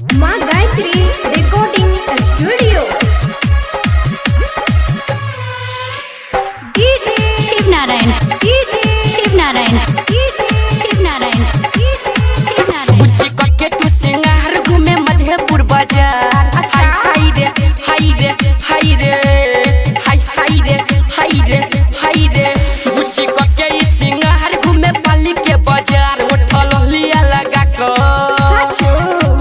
माँ Gayatri recording studio. DJ Shiv Narayan, DJ Shiv Narayan, DJ Shiv Narayan, DJ Shiv Narayan. बुच्ची करके तू सिंगार घूमे मधेपुर बाजार। अच्छा हाय रे हाय रे हाय रे हाय हाय रे हाय रे हाय रे। बुच्ची करके ई सिंगार घूमे पाली के बाजार। उठल लिया लगा को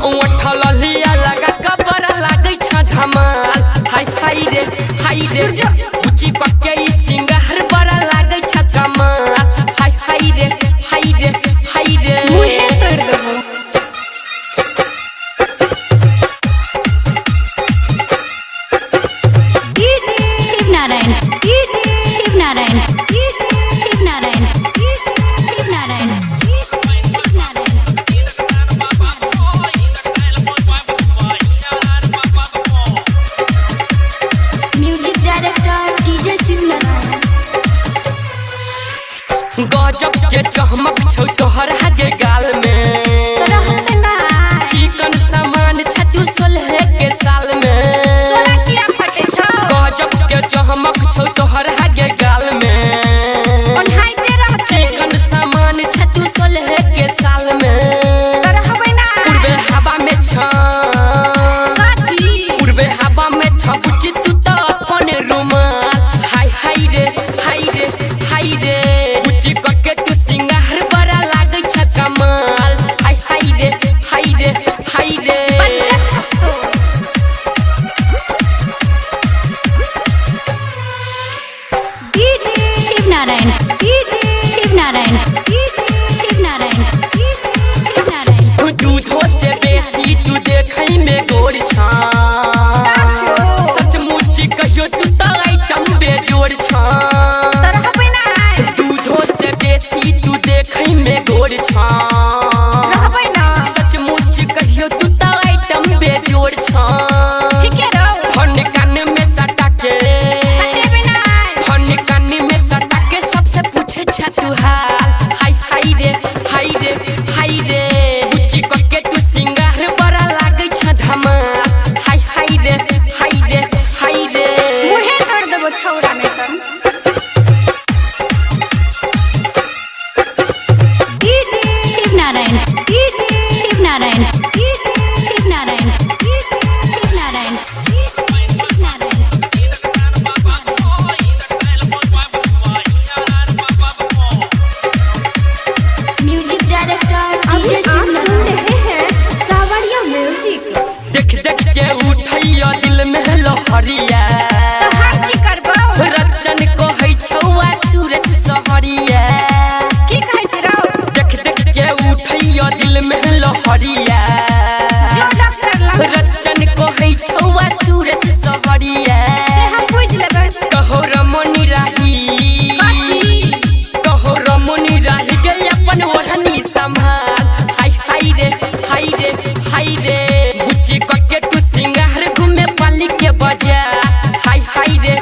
उठल लिया लगा को बड़ा लागे छ धमाल। हाय हाय रे हाय रे। बुच्ची करके ई सिंगार बड़ा लागे छ कमाल। हाय हाय रे हाय रे हाय रे। मुझे तोड़ दो। DJ Shiv Narayan, DJ Shiv Narayan, DJ Shiv Narayan, DJ Shiv Narayan, DJ Shiv Narayan. Music director DJ Shiv Narayan. गजब के चमक छौ तोहर आगे गाल में। चिकन सामान छतु 16 के साल में। गजब के चमक छौ तोहर आगे गाल में। चिकन सामान छतु 16 के साल में। पूर्वे हवा में पूर्वे हवा में बुच्ची तू तो अपन रुमाल। हाय हाय रे हाय रे हाय रे। बुच्ची करके तू सिंगार बड़ा लागे छ कमाल। हाय हाय रे हाय रे हाय रे। DJ Shiv Narayan, DJ Shiv Narayan, DJ Shiv Narayan, DJ Shiv Narayan. दूधो से बेसी तू देखै में गोर छा। सचमुच कहियो तू तो आइटम बेजोड़ छा। दूधो से बेसी तू देखै में गोर छा। सचमुच कहियो तू तो आइटम बेजोड़ छा। फन कान में सटा के फन कान में सटा के सबसे पूछे छ तू हाल। हाय हाय रे हाय रे हाय रे। बुच्ची करके तू सिंगार बड़ा लागे छ धमाल। हाय हाय रे हाय रे हाय रे। मुहे तोड़ देबो छौरा में तन। DJ Shiv Narayan, DJ Shiv Narayan, DJ Shiv Narayan, DJ Shiv Narayan, DJ Shiv Narayan. Music director DJ Shiv Narayan. Sawariya music. देख देख के उठैया दिल में लहरिया। रचन कहै छौआ सूरज सहरिया। देख देख के उठैया दिल में लहरिया। रचन कहै छौआ सूरज सहरिया। कहो रमनी राही कहो रमनी राही गई अपन ओढ़नी संभाल। हाय हाय रे हाय रे हाय रे। बुच्ची करके तू सिंगार घूमे पाली के बाजार। हाय हाय रे